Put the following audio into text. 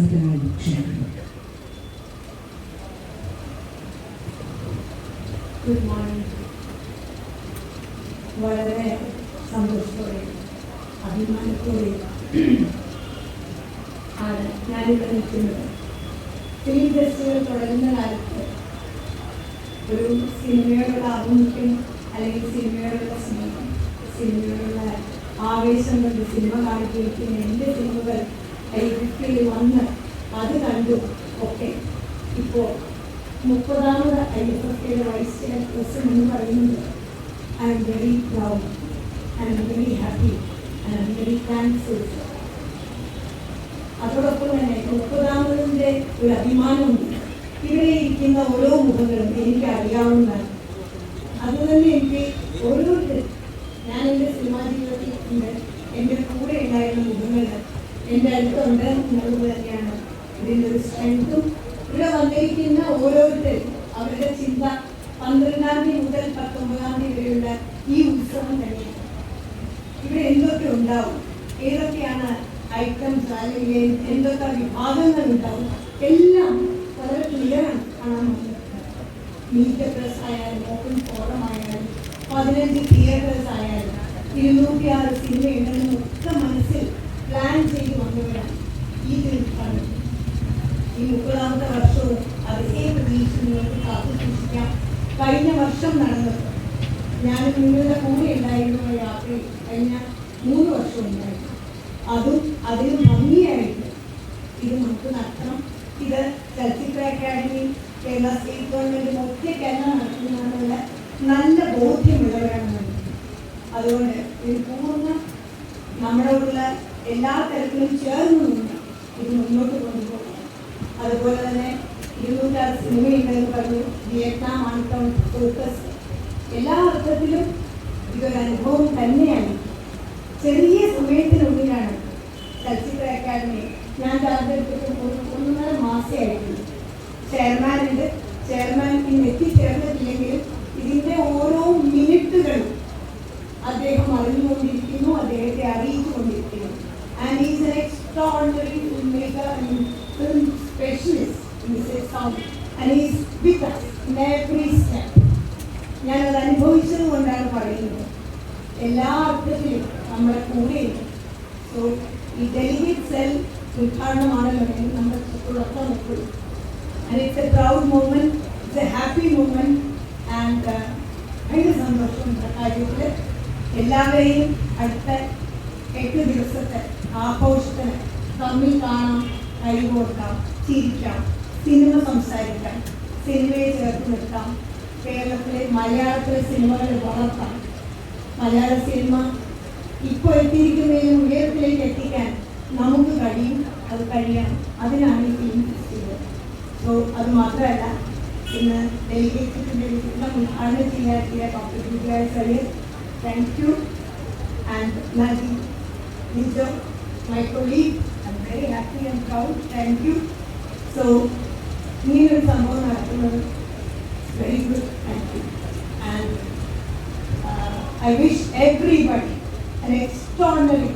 ആസനത്തിനായി ക്ഷണിക്കുന്നു. Good morning. വളരെ സന്തോഷത്തോടെ അഭിമാനത്തോടെ ആണ് ഞാനിവിടെ നിൽക്കുന്നത്. ഫിലിം ഫെസ്റ്റിവൽ തുടങ്ങുന്ന കാലത്ത് ഒരു സിനിമയോടുള്ള ആഭിമുഖ്യം അല്ലെങ്കിൽ സിനിമയോടുള്ള സ്നേഹം, സിനിമയോടുള്ള ആവേശം കൊണ്ട് സിനിമ കാണിക്കുന്ന എൻ്റെ സിനിമകൾ ഐ50 വന്ന് അത് കണ്ടു ഒക്കെ ഇപ്പോൾ 30ാമത് ഐ50 വൈസ് ചെയർപേഴ്സൺ എന്ന് പറയുന്നത് I am very proud, I am very happy, I am very thankful. അതോടൊപ്പം തന്നെ 30ാമതിൻ്റെ ഒരു അഭിമാനമുണ്ട്. ഇവിടെ ഇരിക്കുന്ന ഓരോ മുഖങ്ങളും എനിക്ക് അറിയാവുന്നതാണ്. അതുതന്നെ എനിക്ക് ഓരോരുത്തരും ഞാൻ എൻ്റെ സിനിമാ ജീവിതത്തിൽ എൻ്റെ കൂടെ ഉണ്ടായിരുന്ന മുഖങ്ങൾ എൻ്റെ അടുത്തുണ്ട് എന്നുള്ളത് തന്നെയാണ് ഇതിൻ്റെ ഒരു സ്ട്രെങ്ത്തും. ഇവിടെ വന്നിരിക്കുന്ന ഓരോരുത്തരും അവരുടെ ചിന്ത 12ാം തീയതി മുതൽ 19ാം തീയതി വരെയുള്ള ഈ ഉത്സവം തന്നെയാണ്. ഇവിടെ എന്തൊക്കെ ഉണ്ടാവും, ഏതൊക്കെയാണ് ഐറ്റംസ് അല്ലെങ്കിൽ എന്തൊക്കെ വിഭാഗങ്ങൾ ഉണ്ടാവും, എല്ലാം വളരെ ക്ലിയറാണ് കാണാൻ പറ്റുന്നത്. മീറ്റ് പ്രസ് ആയാലും ഓപ്പൺ ഫോറം ആയാലും 15 തിയേറ്റേഴ്സ് ആയാലും 206 സിനിമയുണ്ടെന്നും ഒക്കെ മനസ്സിൽ പ്ലാൻ ചെയ്ത് വന്നവരാണ് ഈ തീർത്ഥാടനം. ഈ 30ാമത്തെ വർഷവും അതേ പ്രതീക്ഷ നിങ്ങൾക്ക് കാത്തു സൂക്ഷിക്കാം. കഴിഞ്ഞ വർഷം നടന്നത് ഞാൻ നിങ്ങളുടെ കൂടെ ഉണ്ടായിരുന്ന യാത്രയിൽ കഴിഞ്ഞ 3 വർഷം ഉണ്ടായിരുന്നു. അതും അതിന് ഭംഗിയായിട്ട് ഇത് നമുക്ക് നടത്തണം. ഇത് ചലച്ചിത്ര അക്കാദമി, കേരള സ്റ്റേറ്റ് ഗവൺമെൻറ്റും ഒറ്റയ്ക്കല്ല നടത്തുന്നതിനുള്ള നല്ല ബോധ്യമുള്ളവരാണ് നമ്മൾ. അതുകൊണ്ട് ഇത് പൂർണ്ണ നമ്മളോടുള്ള എല്ലാ തരത്തിലും ചേർന്ന് നിന്ന് ഇത് മുന്നോട്ട് കൊണ്ടുപോകണം. അതുപോലെ തന്നെ 206 സിനിമയുണ്ടെന്ന് പറഞ്ഞു. വിയറ്റ്നാം, ആൺടൗൺ, ഫോക്കസ്, എല്ലാ അർത്ഥത്തിലും ഇതൊരു അനുഭവം തന്നെയാണ്. ചെറിയ സമയത്തിനുള്ളിലാണ് ചലച്ചിത്ര അക്കാദമി ഞാൻ ചാർജെടുത്തിട്ട് 1.5 മാസമായിട്ടുണ്ട്. ചെയർമാനുണ്ട്. ചെയർമാൻ ഇന്ന് എത്തിച്ചേർന്നിട്ടില്ലെങ്കിലും ഇതിൻ്റെ ഓരോ മിനിറ്റുകളും അദ്ദേഹം അറിഞ്ഞുകൊണ്ടിരിക്കുന്നു, അദ്ദേഹത്തെ അറിയിച്ചുകൊണ്ടിരിക്കുന്നു. And is an extraordinary filmmaker and film specialist in this town and he is with us in every step. ഞാനത് അനുഭവിച്ചത് കൊണ്ടാണ് പറയുന്നത്. എല്ലാ അർത്ഥത്തിലും നമ്മുടെ കൂടെയുണ്ട്. സോ ഈ ഡെലിഗേറ്റ് സെൽ ഉദ്ഘാടനമാണല്ലോ നമ്മൾ തുടക്കം നോക്കുള്ളൂ. And it's a proud moment, it's a happy moment. And ഭയങ്കര സന്തോഷമുണ്ട് കാര്യത്തിൽ. എല്ലാവരെയും അടുത്ത 8 ദിവസത്തെ ആഘോഷത്തിന് തമ്മിൽ കാണാം, കൈകോർക്കാം, ചിരിക്കാം, സിനിമ സംസാരിക്കാം, സിനിമയെ ചേർത്ത് നിർത്താം, കേരളത്തിലെ മലയാളത്തിലെ സിനിമകളെ വളർത്താം. മലയാള സിനിമ ഇപ്പോൾ എത്തിയിരിക്കുന്നതിനും ഉയരത്തിലേക്ക് എത്തിക്കാൻ നമുക്ക് കഴിയും, അത് കഴിയണം. അതിനാണ് ഈ ഫിലിം ഫെസ്റ്റിവൽ. സോ അത് മാത്രമല്ല, ഇന്ന് ഡെലിഗേറ്റ്സിൻ്റെ ഉദ്ഘാടനം ചെയ്യാൻ doctor Vijaya Sariyar, thank you. And Naji Nijo, my colleague, I am very happy and proud, thank you. So ഇങ്ങനൊരു സംഭവം നടത്തുന്നത് very good, thank you. And I wish everybody an extraordinary